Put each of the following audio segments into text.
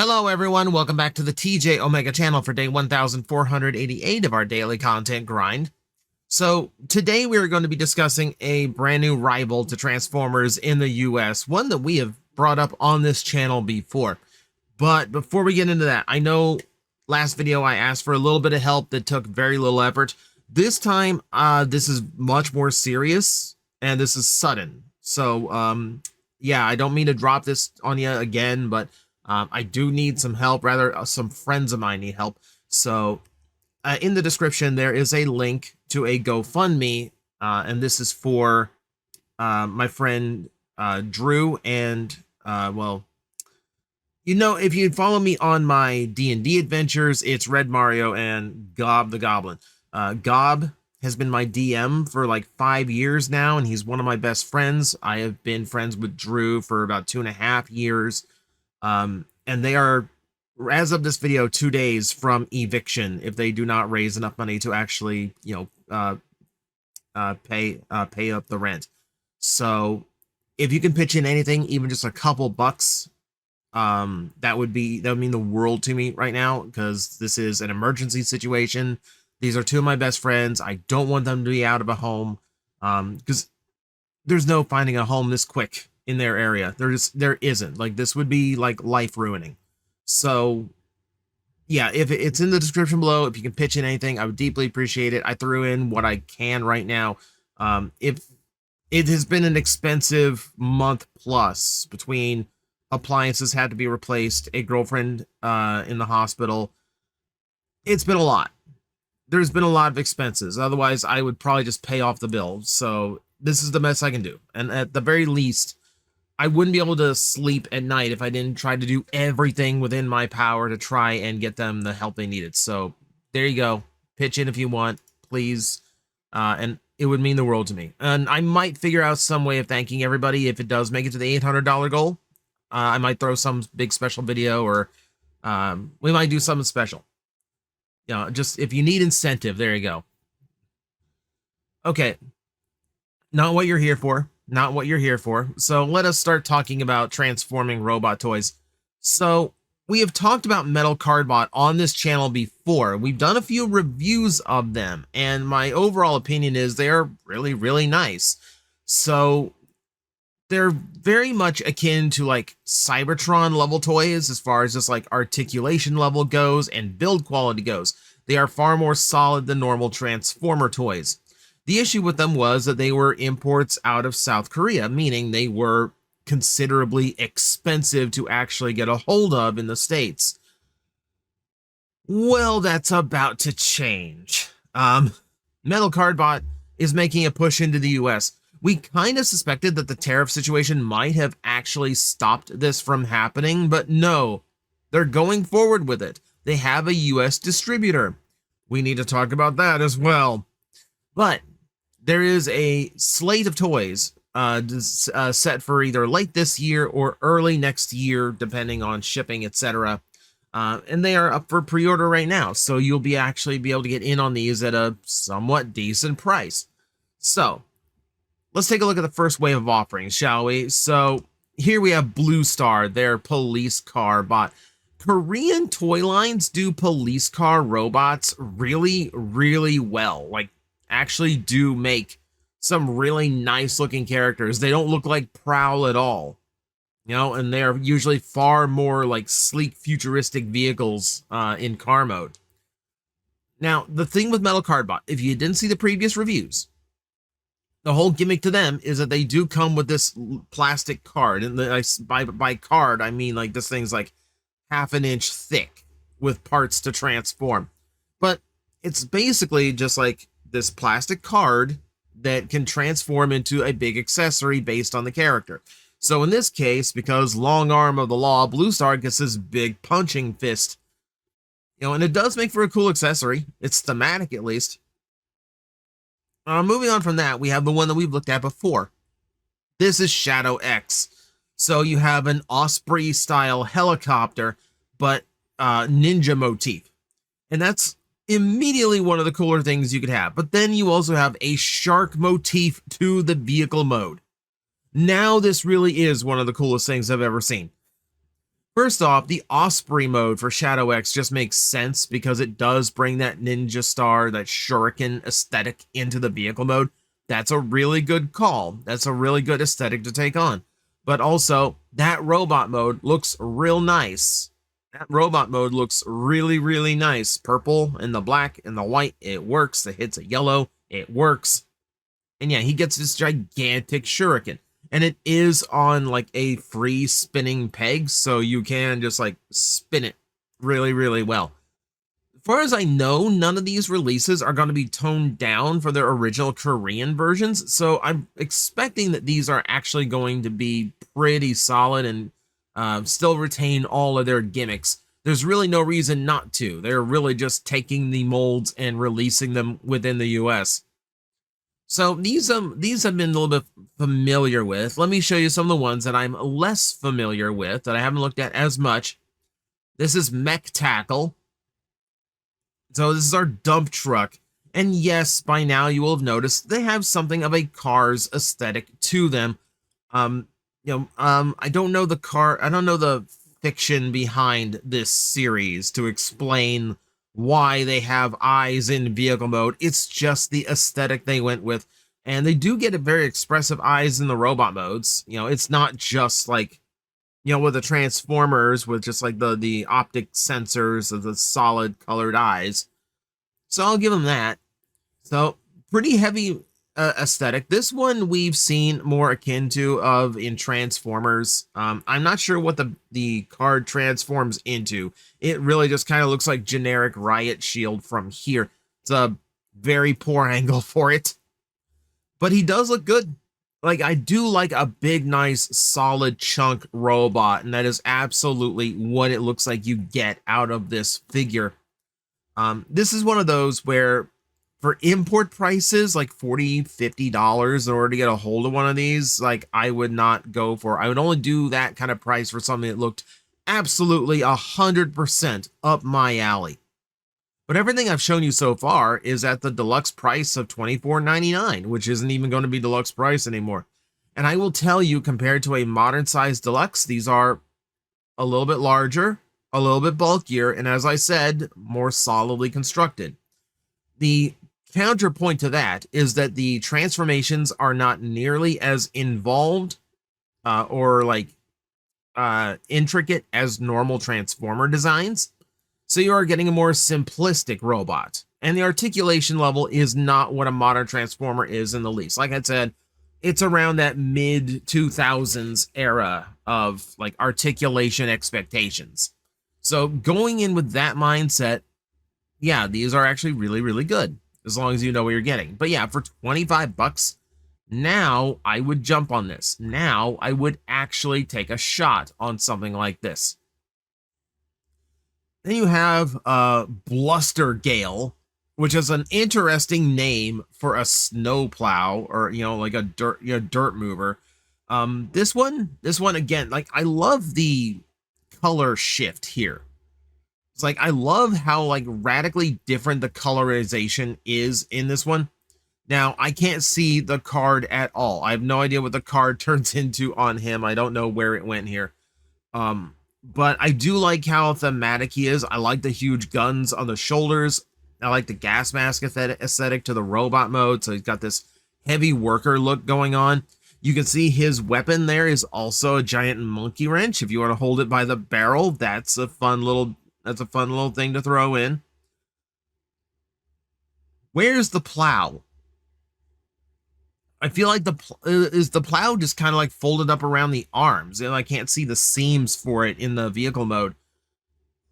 Hello everyone, welcome back to the TJOmega channel for day 1488 of our daily content grind. So today we are going to be discussing a brand new rival to Transformers in the US, one that we have brought up on this channel before. But before we get into that, I know last video I asked for a little bit of help that took very little effort. This time, this is much more serious and this is sudden. So yeah, I don't mean to drop this on you again, but I do need some help, rather some friends of mine need help. So in the description, there is a link to a GoFundMe, and this is for my friend Drew and, well, you know, if you follow me on my D&D adventures, it's Red Mario and Gob the Goblin. Gob has been my DM for like 5 years now, and he's one of my best friends. I have been friends with Drew for about 2.5 years. And they are, as of this video, 2 days from eviction if they do not raise enough money to actually, you know, pay up the rent. So if you can pitch in anything, even just a couple bucks, that would mean the world to me right now, because this is an emergency situation. These are two of my best friends. I don't want them to be out of a home, because there's no finding a home this quick in their area. There isn't. Like, this would be like life ruining. So yeah, if it's in the description below, if you can pitch in anything, I would deeply appreciate it. I threw in what I can right now. If it has been an expensive month plus, between appliances had to be replaced, a girlfriend in the hospital. It's been a lot. There's been a lot of expenses. Otherwise, I would probably just pay off the bill. So this is the best I can do. And at the very least, I wouldn't be able to sleep at night if I didn't try to do everything within my power to try and get them the help they needed. So there you go. Pitch in if you want, please. And it would mean the world to me. And I might figure out some way of thanking everybody if it does make it to the $800 goal. I might throw some big special video, or we might do something special. You know, just if you need incentive, there you go. Okay. Not what you're here for. Not what you're here for. So let us start talking about transforming robot toys. So we have talked about Metal Cardbot on this channel before. We've done a few reviews of them, and my overall opinion is they are really, really nice. So they're very much akin to like Cybertron level toys as far as just like articulation level goes and build quality goes. They are far more solid than normal Transformer toys. The issue with them was that they were imports out of South Korea, meaning they were considerably expensive to actually get a hold of in the States. Well, that's about to change. Metal Cardbot is making a push into the US. We kind of suspected that the tariff situation might have actually stopped this from happening, but no, they're going forward with it. They have a US distributor. We need to talk about that as well. But there is a slate of toys set for either late this year or early next year, depending on shipping, etc. And they are up for pre-order right now, so you'll actually be able to get in on these at a somewhat decent price. So let's take a look at the first wave of offerings, shall we? So here we have Blue Star, their police car bot. Korean toy lines do police car robots really, really well. Like, actually do make some really nice looking characters. They don't look like Prowl at all, you know, and they're usually far more like sleek futuristic vehicles in car mode. Now, the thing with Metal Cardbot, if you didn't see the previous reviews, the whole gimmick to them is that they do come with this plastic card, and by card I mean like this thing's like 1/2 inch thick with parts to transform. But it's basically just like this plastic card that can transform into a big accessory based on the character. So in this case, because long arm of the law, Blue Star gets this big punching fist. You know, and it does make for a cool accessory. It's thematic, at least. Moving on from that, we have the one that we've looked at before. This is Shadow X. So you have an Osprey-style helicopter, but ninja motif. And that's immediately one of the cooler things you could have. But then you also have a shark motif to the vehicle mode. Now this really is one of the coolest things I've ever seen. First off, the Osprey mode for Shadow X just makes sense because it does bring that ninja star, that shuriken aesthetic into the vehicle mode. That's a really good call. That's a really good aesthetic to take on. But also, that robot mode looks real nice. That robot mode looks really, really nice. Purple and the black and the white, it works. The hits of yellow, it works. And yeah, he gets this gigantic shuriken. And it is on like a free spinning peg, so you can just like spin it really, really well. As far as I know, none of these releases are going to be toned down for their original Korean versions, so I'm expecting that these are actually going to be pretty solid and still retain all of their gimmicks. There's really no reason not to. They're really just taking the molds and releasing them within the US. So these have been a little bit familiar with. Let me show you some of the ones that I'm less familiar with that I haven't looked at as much. This is Mech Tackle. So this is our dump truck. And yes, by now you will have noticed they have something of a Cars aesthetic to them. I don't know the fiction behind this series to explain why they have eyes in vehicle mode. It's just the aesthetic they went with, and they do get a very expressive eyes in the robot modes. It's not just like with the Transformers with just like the optic sensors of the solid colored eyes. So I'll give them that. So pretty heavy aesthetic. This one we've seen more akin to of in Transformers. I'm not sure what the card transforms into. It really just kind of looks like generic Riot Shield from here. It's a very poor angle for it, but he does look good. Like, I do like a big, nice, solid chunk robot, and that is absolutely what it looks like you get out of this figure. This is one of those where for import prices, like $40-50 in order to get a hold of one of these, like, I would not go for. I would only do that kind of price for something that looked absolutely 100% up my alley. But everything I've shown you so far is at the deluxe price of $24.99, which isn't even going to be deluxe price anymore. And I will tell you, compared to a modern size deluxe, these are a little bit larger, a little bit bulkier, and as I said, more solidly constructed. The counterpoint to that is that the transformations are not nearly as involved or intricate as normal Transformer designs. So you are getting a more simplistic robot, and the articulation level is not what a modern Transformer is in the least. Like I said, it's around that mid 2000s era of like articulation expectations. So going in with that mindset, yeah, these are actually really, really good as long as you know what you're getting. But yeah, for $25, now I would jump on this. Now I would actually take a shot on something like this. Then you have Bluster Gale, which is an interesting name for a snowplow or like a dirt mover. This one again, like, I love the color shift here. It's like, I love how like radically different the colorization is in this one. Now I can't see the card at all. I have no idea what the card turns into on him. I don't know where it went here. But I do like how thematic he is. I like the huge guns on the shoulders. I like the gas mask aesthetic to the robot mode. So he's got this heavy worker look going on. You can see his weapon there is also a giant monkey wrench. If you want to hold it by the barrel, that's a fun little thing to throw in. Where's the plow? I feel like the plow just kind of like folded up around the arms, and I can't see the seams for it in the vehicle mode.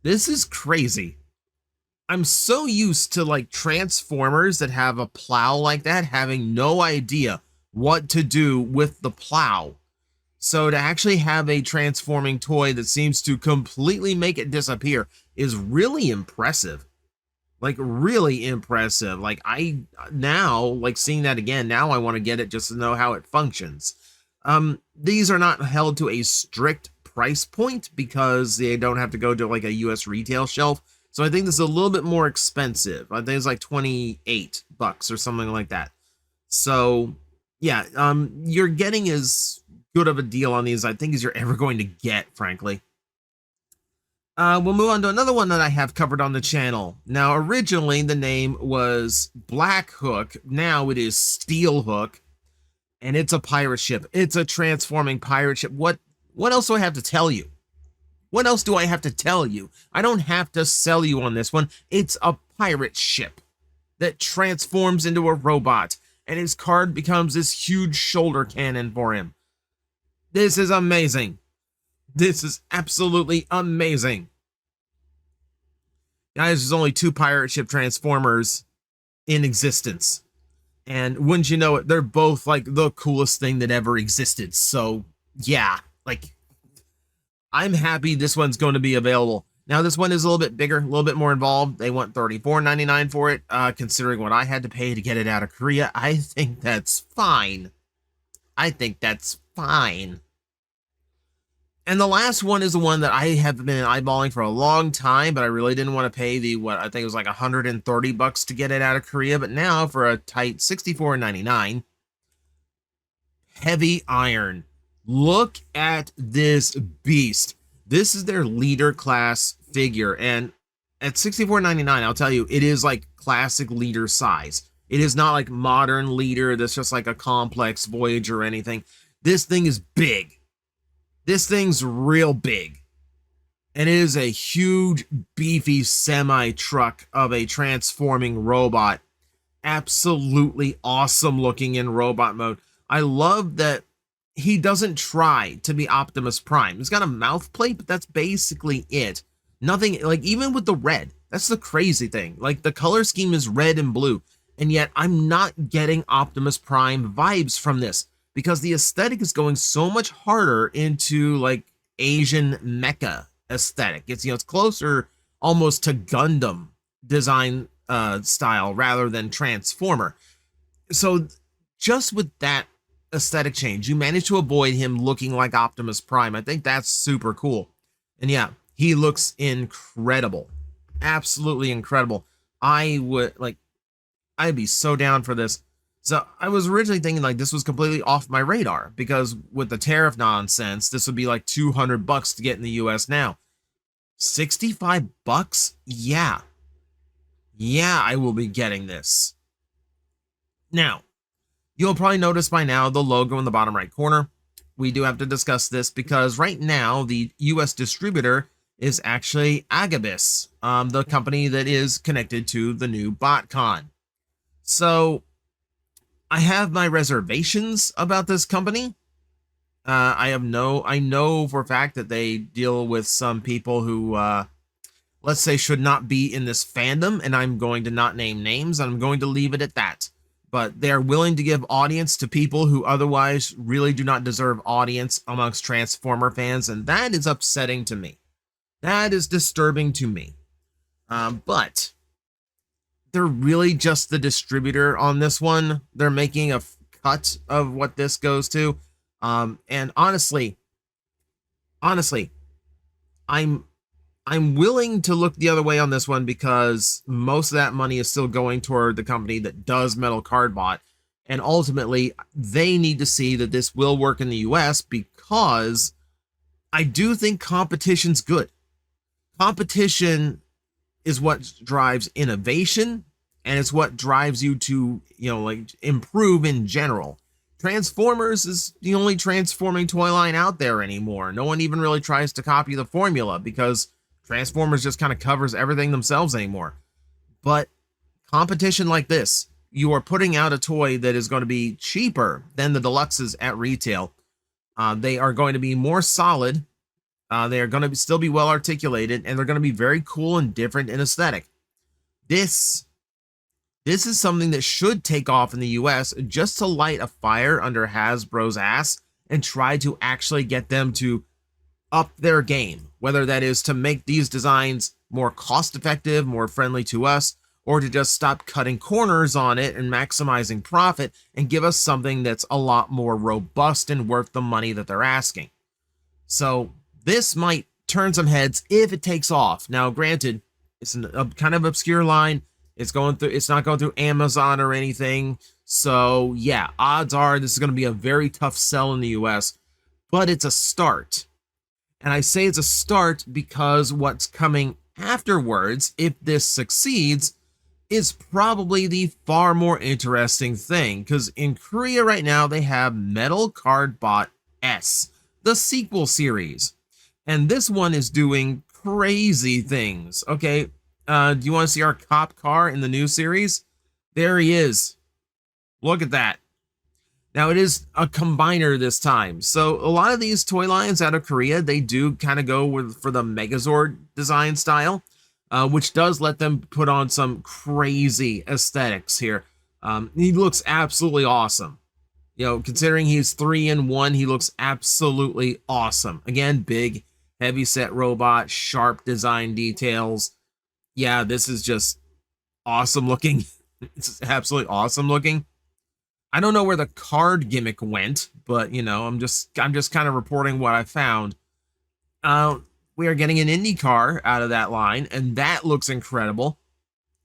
This is crazy. I'm so used to like Transformers that have a plow like that, having no idea what to do with the plow. So to actually have a transforming toy that seems to completely make it disappear is really impressive. Like, really impressive. Like, I now, like, seeing that again, now I want to get it just to know how it functions. These are not held to a strict price point because they don't have to go to like a US retail shelf. So I think this is a little bit more expensive. I think it's like $28 or something like that. So yeah, you're getting as good of a deal on these, I think, as you're ever going to get, frankly. We'll move on to another one that I have covered on the channel. Now, originally the name was Black Hook. Now it is Steel Hook, and it's a pirate ship. It's a transforming pirate ship. What else do I have to tell you? What else do I have to tell you? I don't have to sell you on this one. It's a pirate ship that transforms into a robot, and his card becomes this huge shoulder cannon for him. This is amazing. This is absolutely amazing. Guys, there's only 2 pirate ship transformers in existence. And wouldn't you know it, they're both like the coolest thing that ever existed. So yeah, like, I'm happy this one's going to be available. Now, this one is a little bit bigger, a little bit more involved. They want $34.99 for it. Considering what I had to pay to get it out of Korea, I think that's fine. I think that's fine. And the last one is the one that I have been eyeballing for a long time, but I really didn't want to pay the, what I think it was like $130 to get it out of Korea. But now for a tight $64.99, Heavy Iron. Look at this beast. This is their leader class figure, and at $64.99, I'll tell you, it is like classic leader size. It is not like modern leader that's just like a complex Voyager or anything. This thing is big. This thing's real big. And it is a huge, beefy semi-truck of a transforming robot. Absolutely awesome looking in robot mode. I love that he doesn't try to be Optimus Prime. He's got a mouth plate, but that's basically it. Nothing, like, even with the red, that's the crazy thing. Like, the color scheme is red and blue, and yet I'm not getting Optimus Prime vibes from this, because the aesthetic is going so much harder into, like, Asian mecha aesthetic. It's, you know, it's closer almost to Gundam design style rather than Transformer. So just with that aesthetic change, you managed to avoid him looking like Optimus Prime. I think that's super cool. And yeah, he looks incredible. Absolutely incredible. I'd be so down for this. So I was originally thinking like this was completely off my radar, because with the tariff nonsense, this would be like $200 to get in the US now. $65? Yeah. Yeah, I will be getting this. Now, you'll probably notice by now the logo in the bottom right corner. We do have to discuss this because right now the US distributor is actually Agabus, the company that is connected to the new BotCon. So I have my reservations about this company. I know for a fact that they deal with some people who, let's say, should not be in this fandom, and I'm going to not name names. I'm going to leave it at that. But they're willing to give audience to people who otherwise really do not deserve audience amongst Transformer fans, and that is upsetting to me. That is disturbing to me. But they're really just the distributor on this one. They're making a cut of what this goes to. And honestly, I'm willing to look the other way on this one, because most of that money is still going toward the company that does Metal Cardbot. And ultimately, they need to see that this will work in the US, because I do think competition's good. Competition is what drives innovation, and it's what drives you to, you know, like, improve in general. Transformers is the only transforming toy line out there anymore. No one even really tries to copy the formula, because Transformers just kind of covers everything themselves anymore. But competition like this, you are putting out a toy that is going to be cheaper than the deluxes at retail. They are going to be more solid. They are going to still be well articulated, and they're going to be very cool and different in aesthetic. This is something that should take off in the US, just to light a fire under Hasbro's ass and try to actually get them to up their game, whether that is to make these designs more cost effective, more friendly to us, or to just stop cutting corners on it and maximizing profit and give us something that's a lot more robust and worth the money that they're asking. So this might turn some heads if it takes off. Now, granted, it's a kind of obscure line. It's not going through Amazon or anything. So yeah, odds are this is going to be a very tough sell in the US, but it's a start. And I say it's a start because what's coming afterwards, if this succeeds, is probably the far more interesting thing. Because in Korea right now, they have Metal Cardbot S, the sequel series. And this one is doing crazy things. Okay, do you want to see our cop car in the new series? There he is. Look at that. Now, it is a combiner this time. So a lot of these toy lines out of Korea, they do kind of go for the Megazord design style, which does let them put on some crazy aesthetics here. He looks absolutely awesome. You know, considering he's 3-in-1, he looks absolutely awesome. Again, big, heavy set robot, sharp design details. Yeah, this is just awesome looking. It's absolutely awesome looking. I don't know where the card gimmick went, but you know, I'm just kind of reporting what I found. We are getting an Indy car out of that line, and that looks incredible.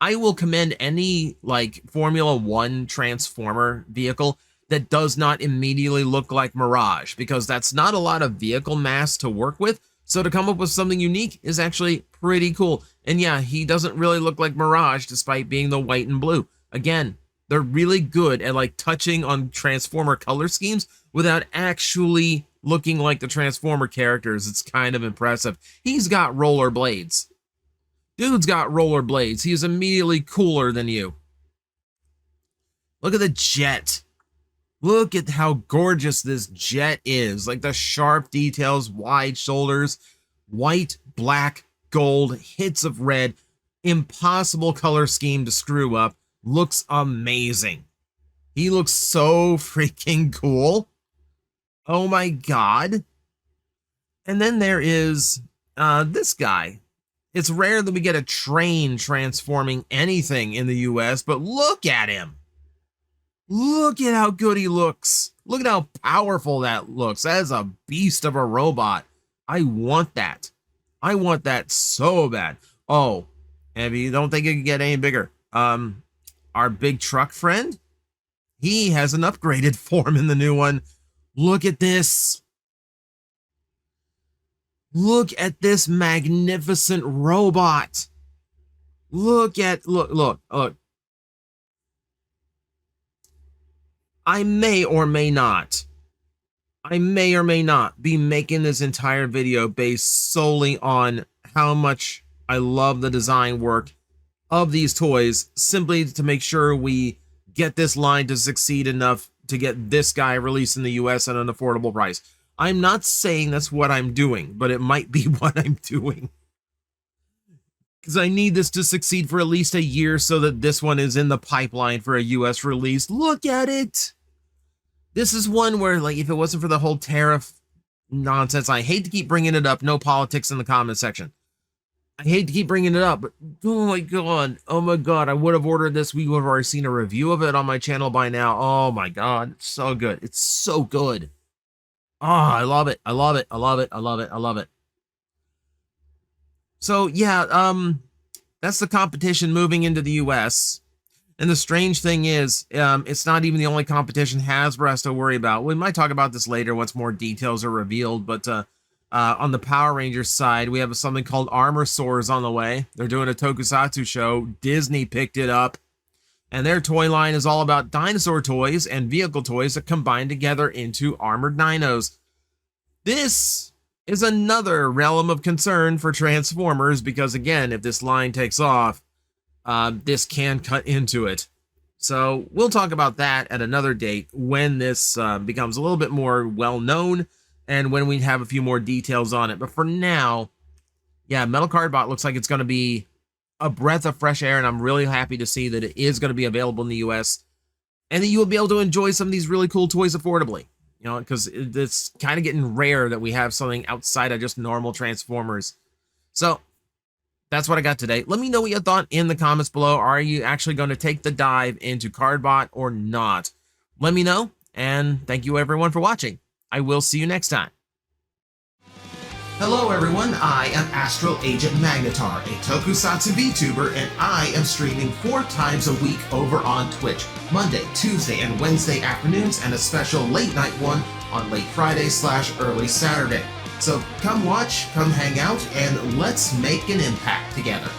I will commend any like Formula One Transformer vehicle that does not immediately look like Mirage, because that's not a lot of vehicle mass to work with. So to come up with something unique is actually pretty cool. And yeah, he doesn't really look like Mirage despite being the white and blue. Again, they're really good at like touching on Transformer color schemes without actually looking like the Transformer characters. It's kind of impressive. He's got rollerblades. Dude's got rollerblades. He is immediately cooler than you. Look at the jet. Look at how gorgeous this jet is. Like the sharp details, wide shoulders, white, black, gold, hits of red. Impossible color scheme to screw up. Looks amazing. He looks so freaking cool. Oh my god. And then there is this guy. It's rare that we get a train transforming anything in the US, but look at him. Look at how good he looks. Look at how powerful that looks. That is a beast of a robot. I want that. I want that so bad. Oh, and if you don't think it can get any bigger, our big truck friend, he has an upgraded form in the new one. Look at this. Look at this magnificent robot. Look. I may or may not be making this entire video based solely on how much I love the design work of these toys, simply to make sure we get this line to succeed enough to get this guy released in the US at an affordable price. I'm not saying that's what I'm doing, but it might be what I'm doing. Because I need this to succeed for at least a year so that this one is in the pipeline for a US release. Look at it! This is one where, like, if it wasn't for the whole tariff nonsense, I hate to keep bringing it up, no politics in the comment section. I hate to keep bringing it up, but oh my god, I would have ordered this. We would have already seen a review of it on my channel by now. Oh my god, it's so good. It's so good. Oh, I love it. I love it. I love it. I love it. I love it. So yeah, that's the competition moving into the US. And the strange thing is, it's not even the only competition Hasbro has to worry about. We might talk about this later once more details are revealed, but on the Power Rangers side, we have something called Armor Sores on the way. They're doing a tokusatsu show. Disney picked it up. And their toy line is all about dinosaur toys and vehicle toys that combine together into armored dinos. This is another realm of concern for Transformers because, again, if this line takes off, this can cut into it. So we'll talk about that at another date when this becomes a little bit more well-known and when we have a few more details on it. But for now, yeah, Metal Cardbot looks like it's going to be a breath of fresh air, and I'm really happy to see that it is going to be available in the US and that you will be able to enjoy some of these really cool toys affordably. You know, because it's kind of getting rare that we have something outside of just normal Transformers. So that's what I got today. Let me know what you thought in the comments below. Are you actually going to take the dive into Cardbot or not? Let me know, and thank you everyone for watching. I will see you next time. Hello everyone, I am Astral Agent Magnetar, a Tokusatsu VTuber, and I am streaming 4 times a week over on Twitch, Monday, Tuesday, and Wednesday afternoons, and a special late night one on late Friday / early Saturday. So come watch, come hang out, and let's make an impact together.